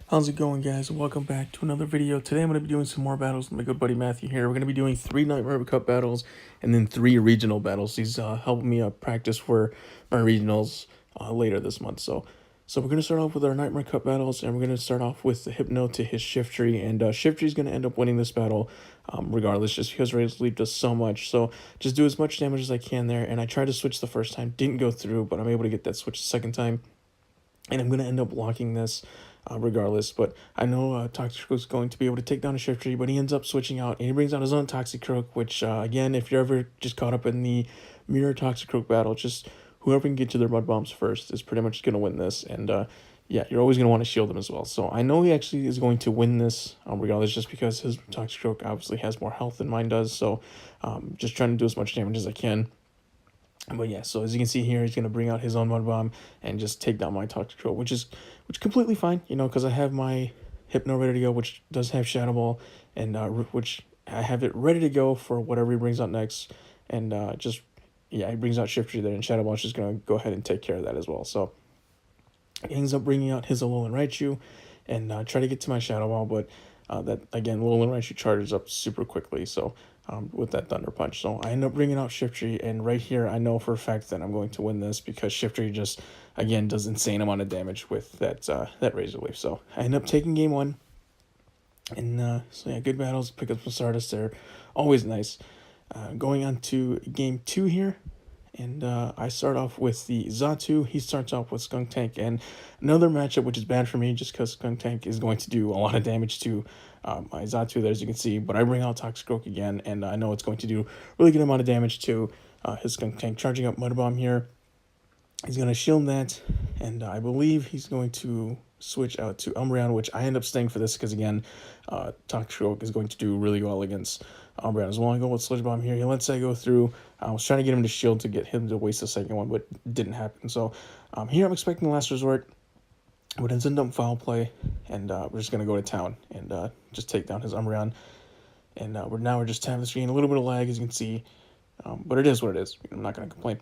How's it going, guys? Welcome back to another video. Today I'm going to be doing some more battles with my good buddy Matthew here. We're going to be doing 3 Nightmare Cup battles and then 3 regional battles. These help me practice for my regionals later this month. So we're going to start off with our Nightmare Cup battles, and we're going to start off with the Hypno to his Shift Tree. And Shift Tree is going to end up winning this battle regardless, just because Razor Leaf does so much. So just do as much damage as I can there. And I tried to switch the first time, didn't go through, but I'm able to get that switch the second time. And I'm going to end up locking this regardless. But I know Toxic Croak's going to be able to take down a Shift Tree, but he ends up switching out, and he brings out his own Toxic Croak, which, again, if you're ever just caught up in the Mirror Toxic Croak battle, just whoever can get to their Mud Bombs first is pretty much going to win this. And, yeah, you're always going to want to shield him as well. So I know he actually is going to win this regardless, just because his Toxic Croak obviously has more health than mine does. So just trying to do as much damage as I can. But yeah, so as you can see here, he's going to bring out his own Mud Bomb and just take down my Toxic Troll, which is completely fine, you know, because I have my Hypno ready to go, which does have Shadow Ball, and which I have it ready to go for whatever he brings out next. And yeah, he brings out Shift Tree there, and Shadow Ball is just going to go ahead and take care of that as well. So he ends up bringing out his Alolan Raichu and try to get to my Shadow Ball, but that, again, Alolan Raichu charges up super quickly, so with that Thunder Punch. So I end up bringing out Shift Tree, and right here I know for a fact that I'm going to win this because Shift Tree just, again, does insane amount of damage with that Razor Leaf. So I end up taking game 1, and so yeah, good battles, pick up some Stardust, they're always nice. Going on to game 2 here. And I start off with the Xatu. He starts off with Skuntank, and another matchup which is bad for me just because Skuntank is going to do a lot of damage to my Xatu there, as you can see. But I bring out Toxic Croak again, and I know it's going to do really good amount of damage to his Skuntank. Charging up Mud Bomb here. He's going to shield that, and I believe he's going to switch out to Umbreon, which I end up staying for this because, again, Toxic Croak is going to do really well against Umbreon as well. I go with Sludge Bomb here. He lets that go through. I was trying to get him to shield to get him to waste the second one, but it didn't happen. So here I'm expecting the last resort, but ends up foul play, and we're just going to go to town and just take down his Umbreon. And we're just tapping the screen. A little bit of lag, as you can see, but it is what it is. I'm not going to complain.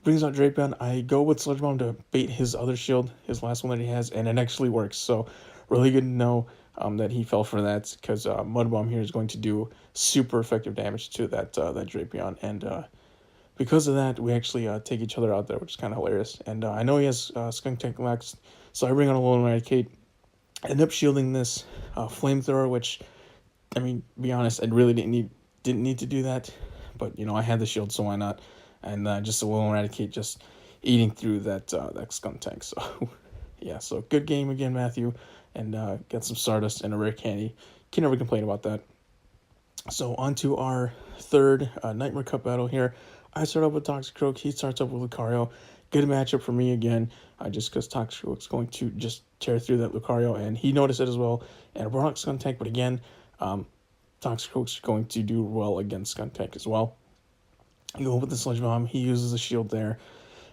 Brings out Drapion. I go with Sludge Bomb to bait his other shield, his last one that he has, and it actually works. So really good to know that he fell for that, because Mud Bomb here is going to do super effective damage to that Drapion. And because of that, we actually take each other out there, which is kind of hilarious. And I know he has Skuntank next, so I bring on a Alolan Eradicate. End up shielding this Flamethrower, which, I mean, be honest, I really didn't need to do that. But, you know, I had the shield, so why not? And just a little Eradicate just eating through that Skuntank. So, yeah, so good game again, Matthew. And get some Stardust and a rare candy. Can never complain about that. So, on to our third Nightmare Cup battle here. I start off with Toxic Croak. He starts off with Lucario. Good matchup for me again, just because Toxic Croak's going to just tear through that Lucario. And he noticed it as well. And I brought out Skuntank, but again, Toxic Croak's going to do well against Skuntank as well. I go with the Sludge Bomb. He uses a shield there,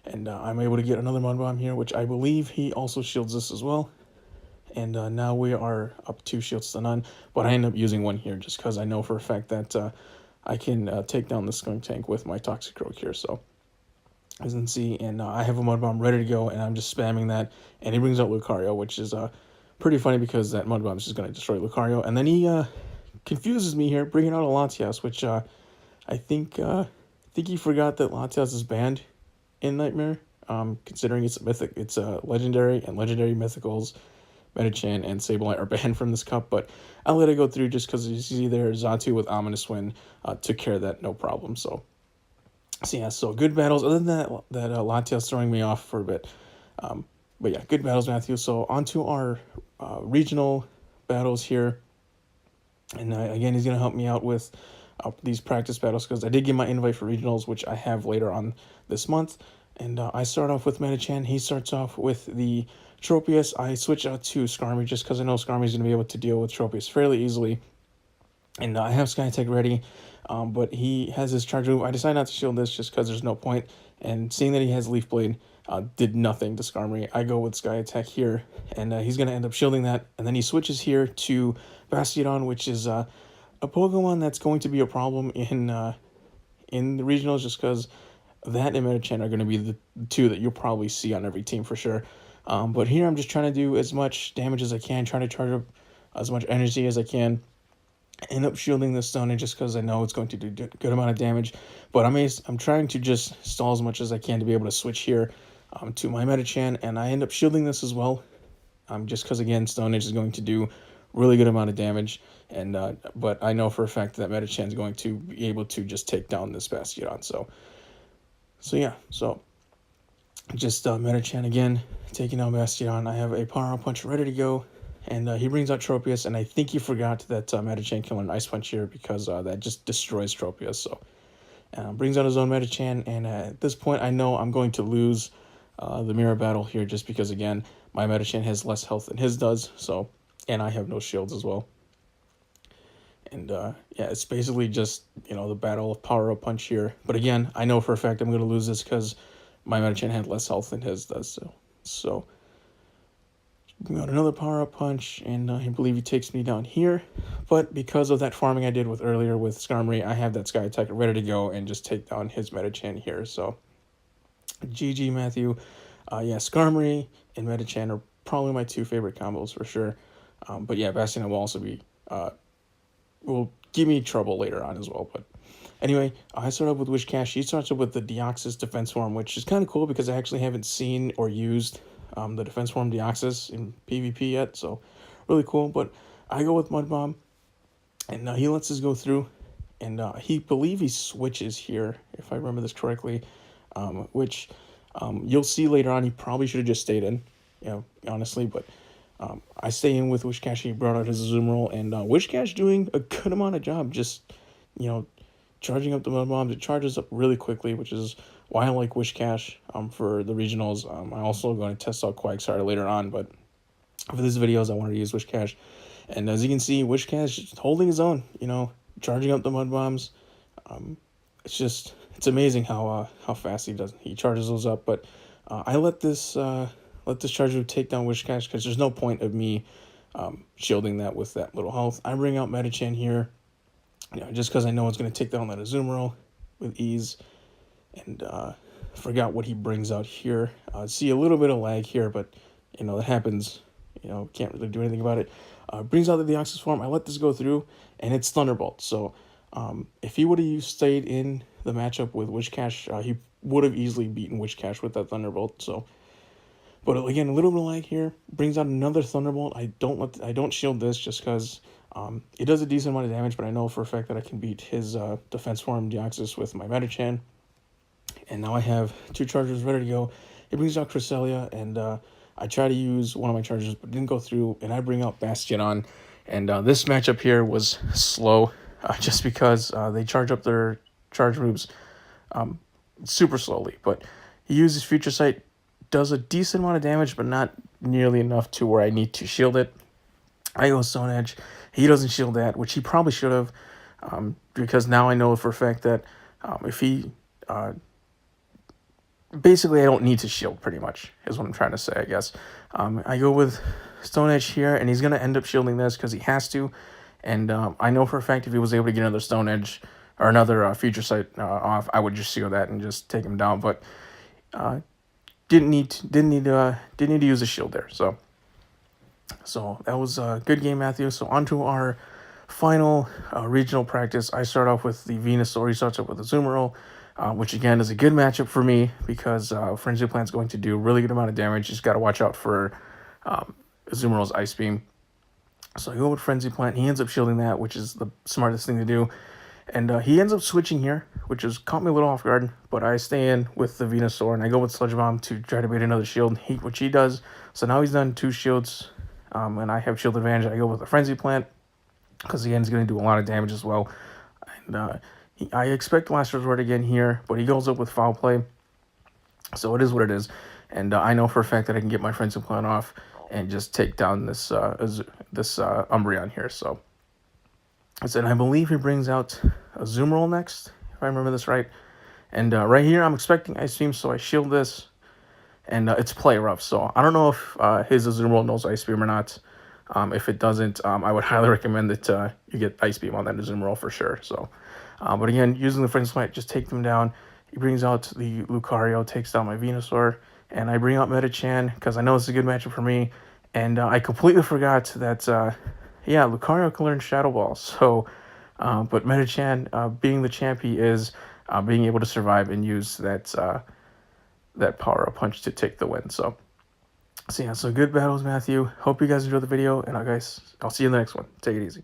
and I'm able to get another Mud Bomb here, which I believe he also shields this as well. And now we are up 2 shields to none, but I end up using one here just because I know for a fact that I can take down the Skuntank with my Toxic Croak here. So as you can see, and I have a Mud Bomb ready to go, and I'm just spamming that, and he brings out Lucario, which is pretty funny because that Mud Bomb is just going to destroy Lucario. And then he confuses me here, bringing out a Latias, which I think he forgot that Latias is banned in Nightmare, considering it's a mythic, it's a legendary, and legendary mythicals, Metachan and Sableye are banned from this cup. But I'll let it go through just because you see there, Xatu with Ominous Wind took care of that, no problem. So yeah, so good battles. Other than that Latias throwing me off for a bit, but yeah, good battles, Matthew. So on to our regional battles here, and again, he's gonna help me out with these practice battles because I did get my invite for regionals, which I have later on this month. And I start off with Metachan. He starts off with the Tropius. I switch out to Skarmy just because I know Skarmy's going to be able to deal with Tropius fairly easily. And I have Skytech ready, but he has his charge move. I decided not to shield this just because there's no point. And seeing that he has Leaf Blade did nothing to Skarmy. I go with Sky Attack here, and he's going to end up shielding that. And then he switches here to Bastiodon, which is a Pokemon that's going to be a problem in the regionals just because that and Metachan are going to be the two that you'll probably see on every team for sure. But here I'm just trying to do as much damage as I can, trying to charge up as much energy as I can. End up shielding the stone just because I know it's going to do a good amount of damage. But I'm trying to just stall as much as I can to be able to switch here to my Metachan, and I end up shielding this as well. Just because, again, Stone Age is going to do really good amount of damage, and but I know for a fact that Metachan is going to be able to just take down this Bastion. So yeah, so just Metachan again, taking down Bastion. I have a Power Punch ready to go, and he brings out Tropius, and I think he forgot that Metachan can learn Ice Punch here because that just destroys Tropius. So brings out his own Metachan, and at this point I know I'm going to lose the mirror battle here just because, again, my Metachan has less health than his does, so, and I have no shields as well. And yeah, it's basically just, the battle of Power Up Punch here. But again, I know for a fact I'm going to lose this because my Metachan had less health than his does. So got another Power Up Punch, and I believe he takes me down here. But because of that farming I did earlier with Skarmory, I have that Sky Attacker ready to go and just take down his Metachan here. So GG, Matthew. Yeah, Skarmory and Metachan are probably my two favorite combos for sure. But yeah, Bastion will also be will give me trouble later on as well. But anyway, I start up with Wishcash. He starts up with the Deoxys Defense Form, which is kind of cool because I actually haven't seen or used the Defense Form Deoxys in PvP yet, so really cool. But I go with Mud Bomb, and he lets us go through, and he switches here, if I remember this correctly, which you'll see later on. He probably should have just stayed in, honestly, but I stay in with Wishcash. He brought out his Azumarill, and Wishcash doing a good amount of job, just, charging up the Mud Bombs. It charges up really quickly, which is why I like Wishcash for the regionals. I also going to test out Quagsire later on, but for these videos, I wanted to use Wishcash. And as you can see, Wishcash is holding his own, charging up the Mud Bombs. It's amazing how fast he charges those up. But I let this charger take down Wishcash because there's no point of me shielding that with that little health. I bring out Metachan here, just because I know it's going to take down that Azumarill with ease. And forgot what he brings out here. See a little bit of lag here, but that happens. Can't really do anything about it. Brings out the Deoxys form. I let this go through, and it's Thunderbolt. So if he would have stayed in the matchup with Wishcash, he would have easily beaten Wishcash with that Thunderbolt. So, but again, a little bit of lag here. Brings out another Thunderbolt. I don't shield this just because it does a decent amount of damage, but I know for a fact that I can beat his defense form Deoxys with my Metachan. And now I have two chargers ready to go. It brings out Cresselia, and I try to use one of my chargers, but didn't go through, and I bring out Bastion. And this matchup here was slow, just because they charge up their charge moves super slowly. But he uses Future Sight, does a decent amount of damage, but not nearly enough to where I need to shield it. I go Stone Edge. He doesn't shield that, which he probably should have, because now I know for a fact that if he... basically, I don't need to shield, pretty much, is what I'm trying to say, I guess. I go with Stone Edge here, and he's going to end up shielding this because he has to. And I know for a fact if he was able to get another Stone Edge or another Future Sight off, I would just seal that and just take him down. But didn't need to use a shield there. So that was a good game, Matthew. So on to our final regional practice. I start off with the Venusaur. He starts off with the Azumarill. Which again is a good matchup for me because Frenzy Plant's going to do a really good amount of damage. Just got to watch out for Azumarill's Ice Beam. So I go with Frenzy Plant. He ends up shielding that, which is the smartest thing to do. And he ends up switching here, which has caught me a little off guard. But I stay in with the Venusaur, and I go with Sludge Bomb to try to bait another shield, which he does. So now he's done 2 shields, and I have shield advantage. I go with the Frenzy Plant because again, he's going to do a lot of damage as well. And I expect Last Resort again here, but he goes up with Foul Play. So it is what it is. And I know for a fact that I can get my Frenzy Plant off and just take down this Umbreon here. So I believe he brings out Azumarill next, if I remember this right. And right here, I'm expecting Ice Beam, so I shield this. And it's Play Rough. So I don't know if his Azumarill knows Ice Beam or not. If it doesn't, I would highly recommend that you get Ice Beam on that Azumarill for sure. So, but again, using the Frenzy Plant, just take them down. He brings out the Lucario, takes down my Venusaur, and I bring up Meta-Chan because I know it's a good matchup for me. And I completely forgot that, yeah, Lucario can learn Shadow Ball. So, but Meta-Chan, being the champ he is, being able to survive and use that power-up punch to take the win. So yeah, so good battles, Matthew. Hope you guys enjoyed the video, and guys, I'll see you in the next one. Take it easy.